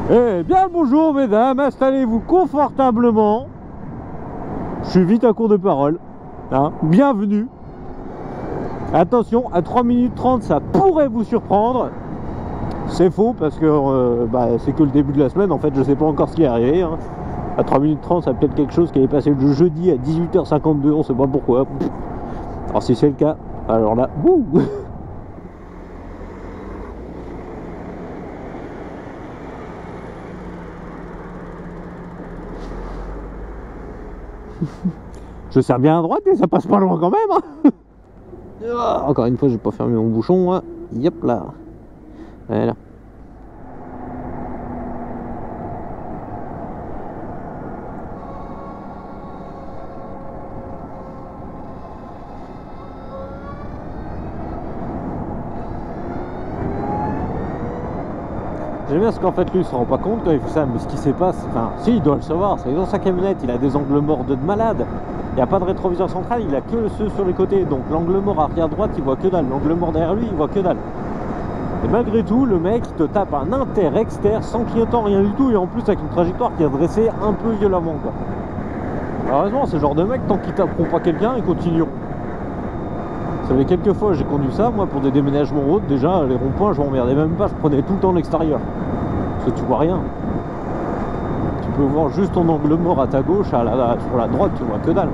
Eh bien le bonjour mesdames, installez-vous confortablement. Je suis vite à court de parole, hein. Bienvenue. Attention, à 3 minutes 30 ça pourrait vous surprendre. C'est faux parce que c'est que le début de la semaine. En fait je sais pas encore ce qui est arrivé, hein. À 3 minutes 30 ça peut être quelque chose qui est passé le jeudi à 18h52. On sait pas pourquoi. Alors si c'est le cas, alors là wouh. Je serre bien à droite et ça passe pas loin quand même, hein. Encore une fois, j'ai pas fermé mon bouchon, hein. Yep là. Voilà. J'aime bien ce qu'en fait lui il se rend pas compte quand il fait ça, mais ce qui se passe, enfin si il doit le savoir, c'est que dans sa camionnette il a des angles morts de malade. Il n'y a pas de rétroviseur central, il a que ceux sur les côtés, donc l'angle mort arrière droite il voit que dalle, l'angle mort derrière lui il voit que dalle. Et malgré tout le mec te tape un inter-exter sans clignotant, rien du tout, et en plus avec une trajectoire qui est dressée un peu violemment quoi. Heureusement c'est le genre de mec, tant qu'ils taperont pas quelqu'un ils continueront. Vous savez, quelques fois j'ai conduit ça, moi pour des déménagements routes, déjà les ronds-points je m'emmerdais même pas, je prenais tout le temps l'extérieur. Parce que tu vois rien. Tu peux voir juste ton angle mort à ta gauche, sur la droite tu vois que dalle.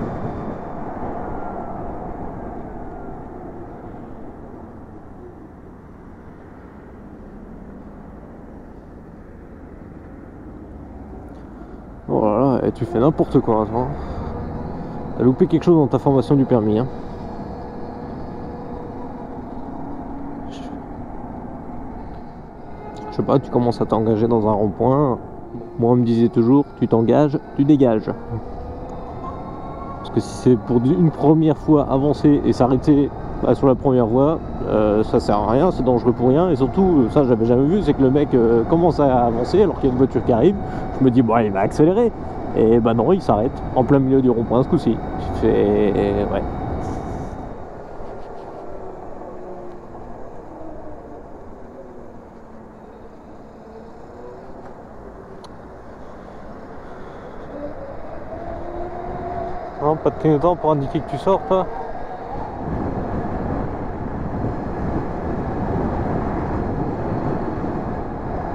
Oh là là, et tu fais n'importe quoi, toi. T'as loupé quelque chose dans ta formation du permis, hein. Je sais pas, tu commences à t'engager dans un rond-point. Moi on me disait toujours, tu t'engages, tu dégages. Parce que si c'est pour une première fois avancer et s'arrêter sur la première voie, ça sert à rien, c'est dangereux pour rien. Et surtout, ça j'avais jamais vu, c'est que le mec commence à avancer alors qu'il y a une voiture qui arrive. Je me dis, bon il va accélérer. Et bah non, il s'arrête en plein milieu du rond-point ce coup-ci. Tu fais... ouais. Non, pas de clignotant pour indiquer que tu sors, toi.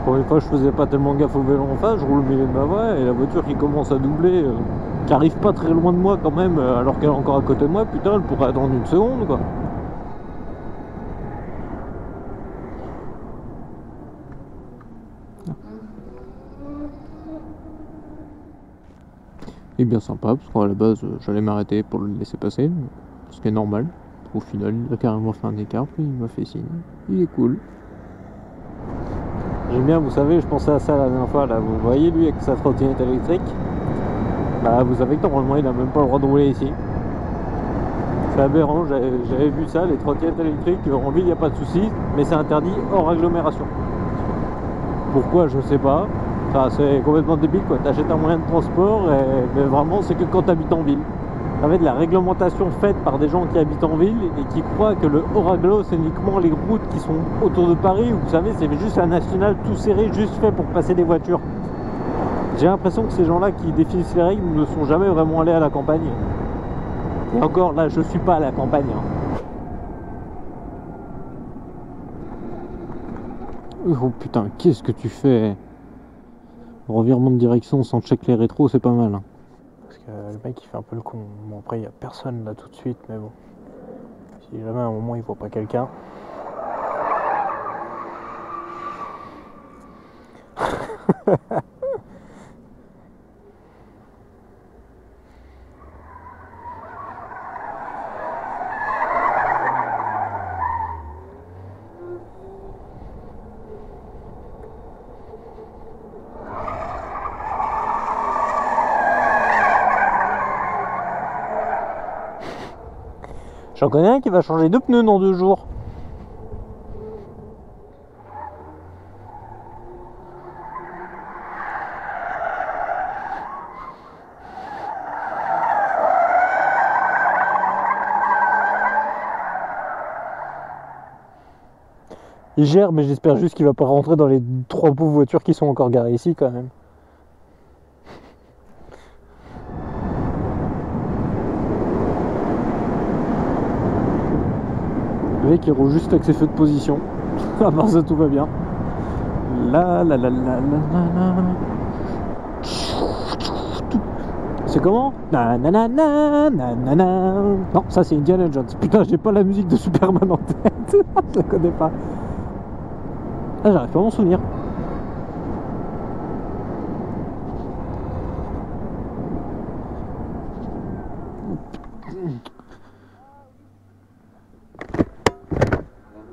Pour une fois, je faisais pas tellement gaffe au vélo en face, je roule au milieu de ma voie et la voiture qui commence à doubler, qui arrive pas très loin de moi quand même, alors qu'elle est encore à côté de moi, putain, elle pourrait attendre une seconde quoi. Et bien sympa, parce qu'à la base, j'allais m'arrêter pour le laisser passer, ce qui est normal. Au final, il a carrément fait un écart, puis il m'a fait signe. Il est cool. J'aime bien, vous savez, je pensais à ça la dernière fois, là, vous voyez lui avec sa trottinette électrique, bah vous savez que normalement il a même pas le droit de rouler ici. C'est aberrant, j'avais vu ça, les trottinettes électriques, en ville il n'y a pas de souci, mais c'est interdit hors agglomération. Pourquoi, je sais pas, enfin, c'est complètement débile quoi, t'achètes un moyen de transport, mais vraiment c'est que quand t'habites en ville. Ça va être la réglementation faite par des gens qui habitent en ville et qui croient que le hors-agglo c'est uniquement les routes qui sont autour de Paris, où vous savez c'est juste un national tout serré, juste fait pour passer des voitures. J'ai l'impression que ces gens-là qui définissent les règles ne sont jamais vraiment allés à la campagne. Et encore là je suis pas à la campagne, hein. Oh putain, qu'est-ce que tu fais? Revirement de direction sans check les rétros, c'est pas mal, hein. Parce que le mec il fait un peu le con. Bon après il n'y a personne là tout de suite, mais bon. Si jamais à un moment il voit pas quelqu'un. J'en connais un qui va changer 2 pneus dans 2 jours. Il gère, mais j'espère juste qu'il va pas rentrer dans les 3 pauvres voitures qui sont encore garées ici quand même. Le mec il roule juste avec ses feux de position. À part ça tout va bien. La la la la la la. C'est comment? Nanana, nanana. Non, ça c'est Indiana Jones. Putain, j'ai pas la musique de Superman en tête. Je la connais pas. Ah, j'arrive pas à m'en souvenir.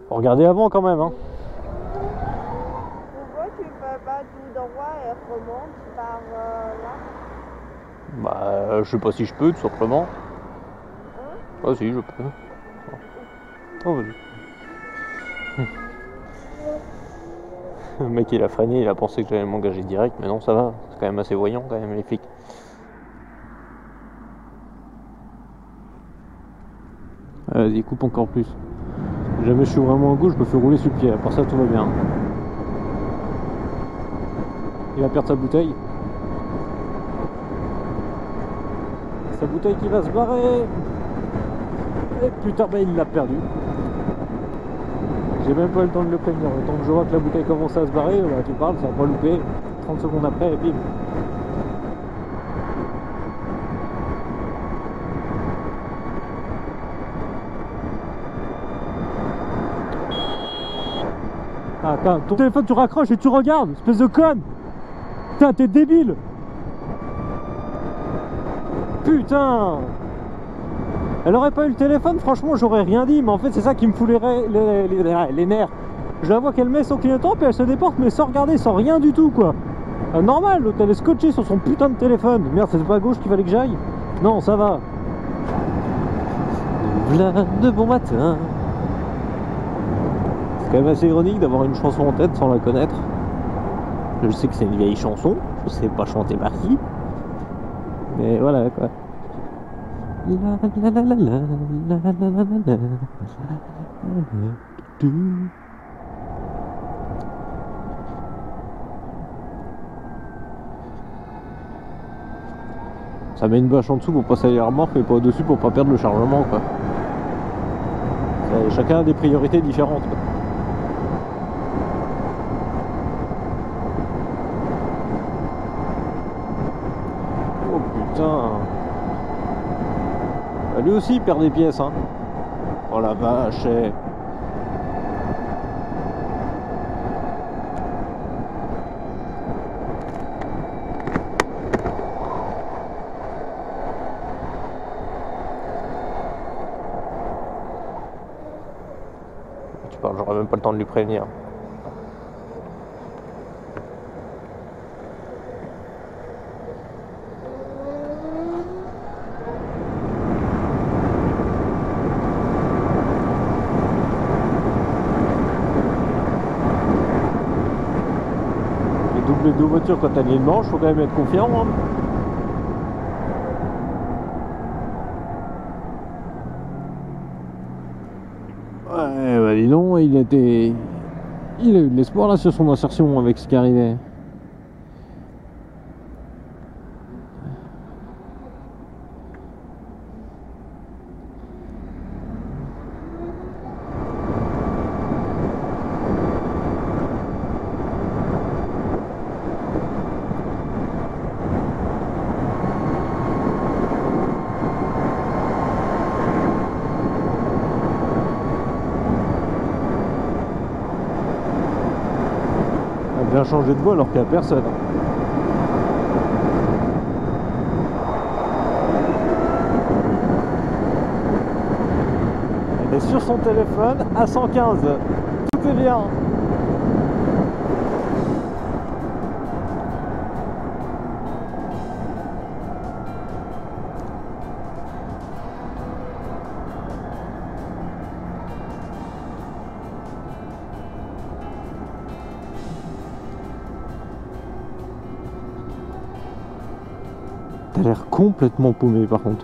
Faut regarder avant quand même, hein. Pourquoi tu fais pas tout droit et remontes par là? Bah, je sais pas si je peux, tout simplement. Hein? Ah si, je peux. Oh, vas-y. Le mec il a freiné, il a pensé que j'allais m'engager direct, mais non, ça va. C'est quand même assez voyant quand même les flics. Vas-y, coupe encore plus. Si jamais je suis vraiment à gauche, je me fais rouler sur le pied. À part ça, tout va bien. Il va perdre sa bouteille. Sa bouteille qui va se barrer. Et putain, bah il l'a perdu. J'ai même pas le temps de le prévenir. Le temps que je vois que la bouteille commence à se barrer, bah, tu parles, ça va pas louper. 30 secondes après, et bim. Ah, attends, ton téléphone tu raccroches et tu regardes, espèce de conne. Putain, t'es débile. Putain. Elle aurait pas eu le téléphone, franchement j'aurais rien dit, mais en fait c'est ça qui me fout les nerfs. Je la vois qu'elle met son clignotant puis elle se déporte mais sans regarder, sans rien du tout quoi. Normal, l'autre elle est scotchée sur son putain de téléphone. Merde, c'est pas à gauche qu'il fallait que j'aille? Non, ça va. Voilà de bon matin. C'est quand même assez ironique d'avoir une chanson en tête sans la connaître. Je sais que c'est une vieille chanson, je sais pas chanter par qui. Mais voilà quoi. La la la la la la la la la la. Ça met une bâche en dessous pour passer les remorques mais pas au-dessus pour pas perdre le chargement quoi. Chacun a des priorités différentes quoi. Oh putain. Lui aussi il perd des pièces hein. Oh la vache. Tu parles, j'aurais même pas le temps de lui prévenir. Les deux voitures quand t'as une ligne blanche, faut quand même être confiant hein. Ouais bah dis donc, il a eu de l'espoir là sur son insertion avec ce qui arrivait. Bien changer de voie alors qu'il n'y a personne. Elle est sur son téléphone à 115. Tout est bien. T'as l'air complètement paumé par contre.